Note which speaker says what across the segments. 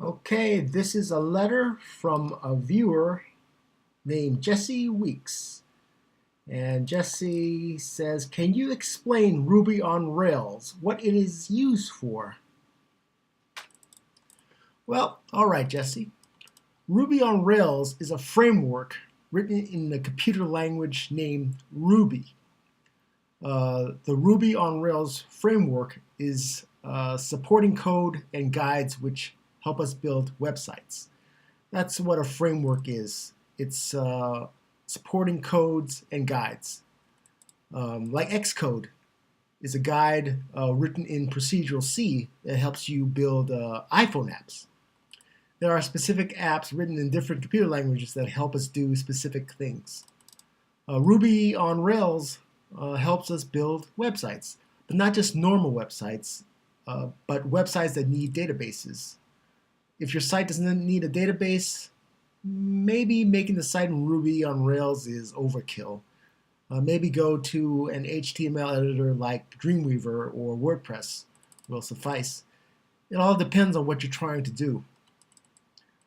Speaker 1: Okay, this is a letter from a viewer named Jesse Weeks. And Jesse says, can you explain Ruby on Rails, what it is used for? Well, all right, Jesse. Ruby on Rails is a framework written in the computer language named Ruby. The Ruby on Rails framework is supporting code and guides which help us build websites. That's what a framework is. It's supporting codes and guides. Like Xcode is a guide written in procedural C that helps you build iPhone apps. There are specific apps written in different computer languages that help us do specific things. Ruby on Rails helps us build websites, but not just normal websites, but websites that need databases. If your site doesn't need a database, maybe making the site in Ruby on Rails is overkill. Maybe go to an HTML editor like Dreamweaver or WordPress will suffice. It all depends on what you're trying to do.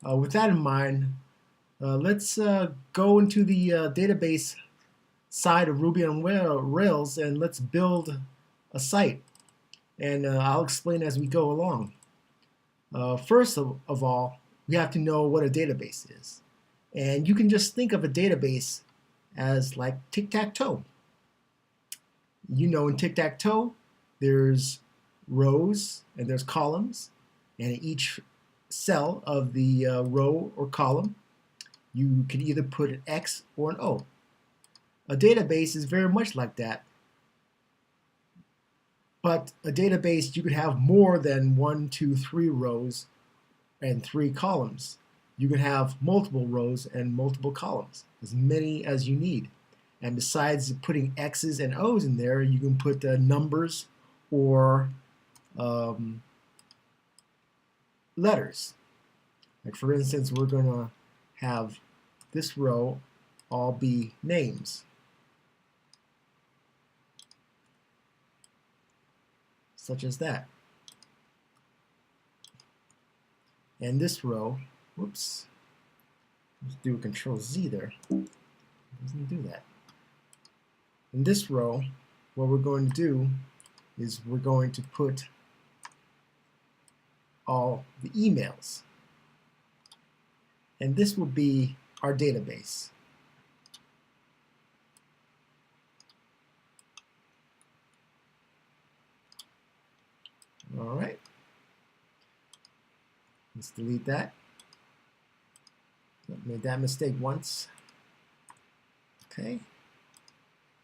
Speaker 1: With that in mind, let's go into the database side of Ruby on Rails and let's build a site. And I'll explain as we go along. First of all, we have to know what a database is. And you can just think of a database as like tic-tac-toe. You know, in tic-tac-toe, there's rows and there's columns, and in each cell of the row or column, you can either put an X or an O. A database is very much like that, but a database, you could have more than 1, 2, 3 rows and 3 columns. You can have multiple rows and multiple columns, as many as you need. And besides putting X's and O's in there, you can put numbers or letters. Like for instance, we're going to have this row all be names, such as that. And this row, whoops, let's do a Control Z there. Doesn't do that. In this row, what we're going to do is we're going to put all the emails. And this will be our database. All right. Let's delete that. Made that mistake once. Okay.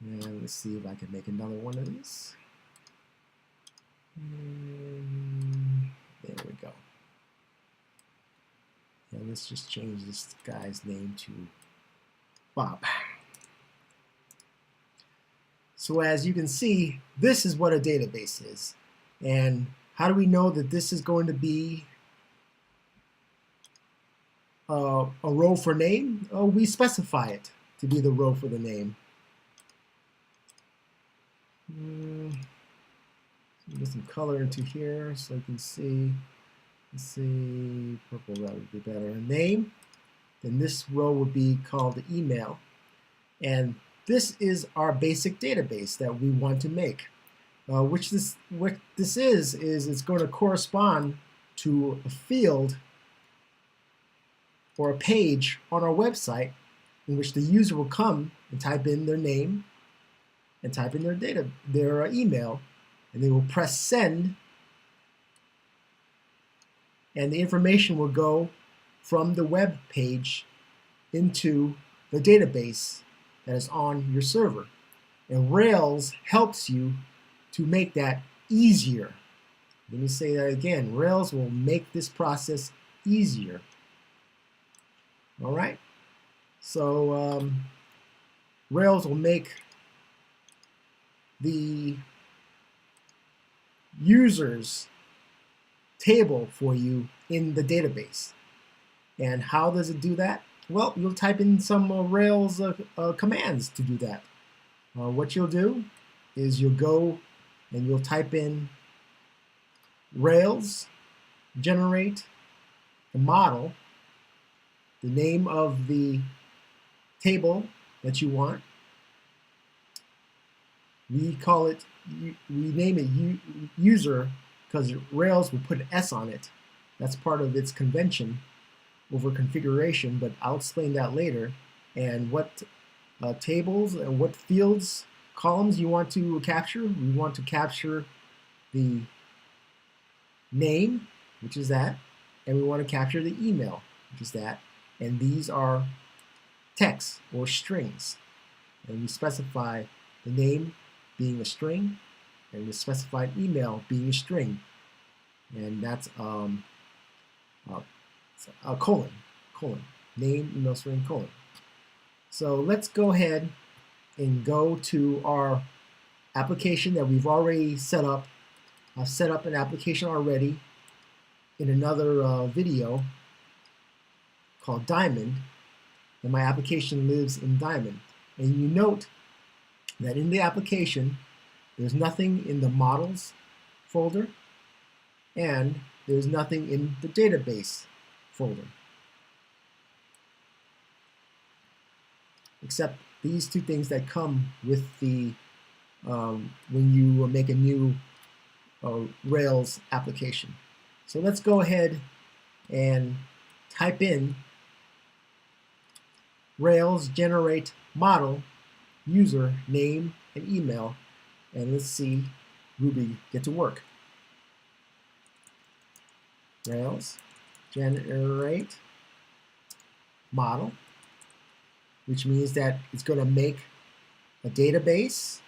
Speaker 1: And let's see if I can make another one of these. There we go. And let's just change this guy's name to Bob. So as you can see, this is what a database is. And how do we know that this is going to be a row for name? Oh, we specify it to be the row for the name. Get some color into here so you can see. Let's see, purple, that would be better. Name, then this row would be called the email. And this is our basic database that we want to make. What this is it's going to correspond to a field or a page on our website in which the user will come and type in their name and type in their email, and they will press send, and the information will go from the web page into the database that is on your server. And Rails helps you to make that easier. Let me say that again. Rails will make this process easier. All right? So Rails will make the users table for you in the database. And how does it do that? Well, you'll type in some Rails commands to do that. What you'll do is you'll go and you'll type in Rails generate the model, the name of the table that you want. We name it user because Rails will put an S on it. That's part of its convention over configuration, but I'll explain that later. And what tables and what fields, columns you want to capture. We want to capture the name, which is that, and we want to capture the email, which is that. And these are text or strings. And we specify the name being a string and the specified email being a string. And that's a colon, name, email, string, colon. So let's go ahead and go to our application that we've already set up. I've set up an application already in another video called Diamond, and my application lives in Diamond. And you note that in the application, there's nothing in the models folder, and there's nothing in the database folder, except these two things that come with the when you make a new Rails application. So let's go ahead and type in Rails generate model user name and email, and let's see Ruby get to work. Rails generate model, which means that it's going to make a database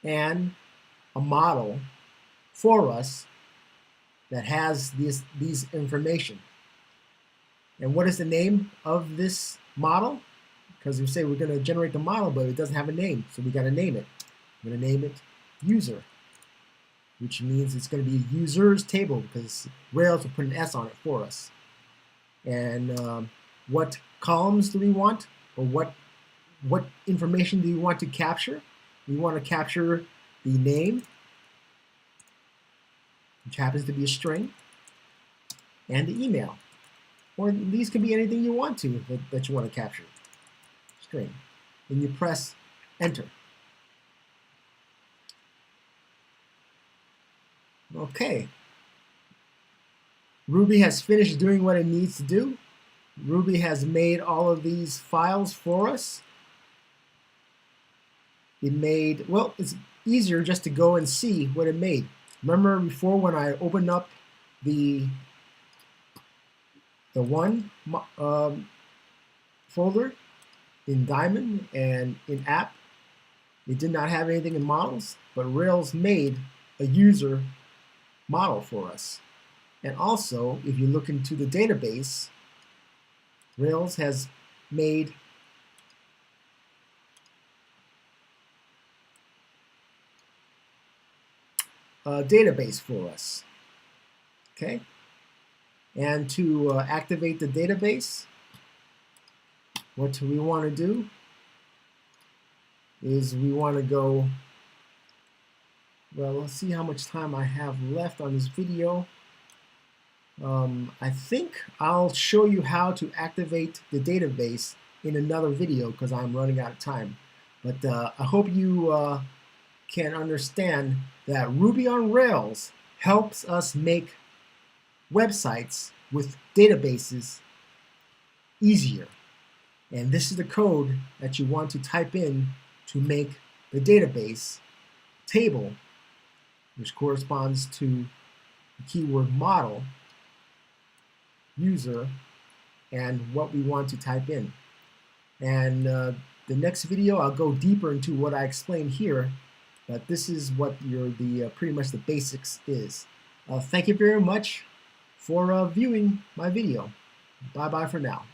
Speaker 1: and a model for us that has these information. And what is the name of this model? Because we say we're going to generate the model, but it doesn't have a name, so we got to name it. I'm going to name it user, which means it's going to be users table because Rails will put an S on it for us. And what columns do we want, or what information do we want to capture? We want to capture the name, which happens to be a string, and the email. Or these could be anything you want to that you want to capture. String. Then you press enter. Okay. Ruby has finished doing what it needs to do. Ruby has made all of these files for us. It made, well, it's easier just to go and see what it made. Remember before when I opened up the one folder in Diamond and in app, it did not have anything in models, but Rails made a user model for us. And also, if you look into the database, Rails has made a database for us. Okay? And to activate the database, what we want to do is we want to go, well, let's see how much time I have left on this video. I think I'll show you how to activate the database in another video because I'm running out of time. But I hope you can understand that Ruby on Rails helps us make websites with databases easier. And this is the code that you want to type in to make the database table, which corresponds to the keyword model, user, and what we want to type in. And the next video I'll go deeper into what I explained here, but this is what pretty much the basics is. Thank you very much for viewing my video. Bye bye for now.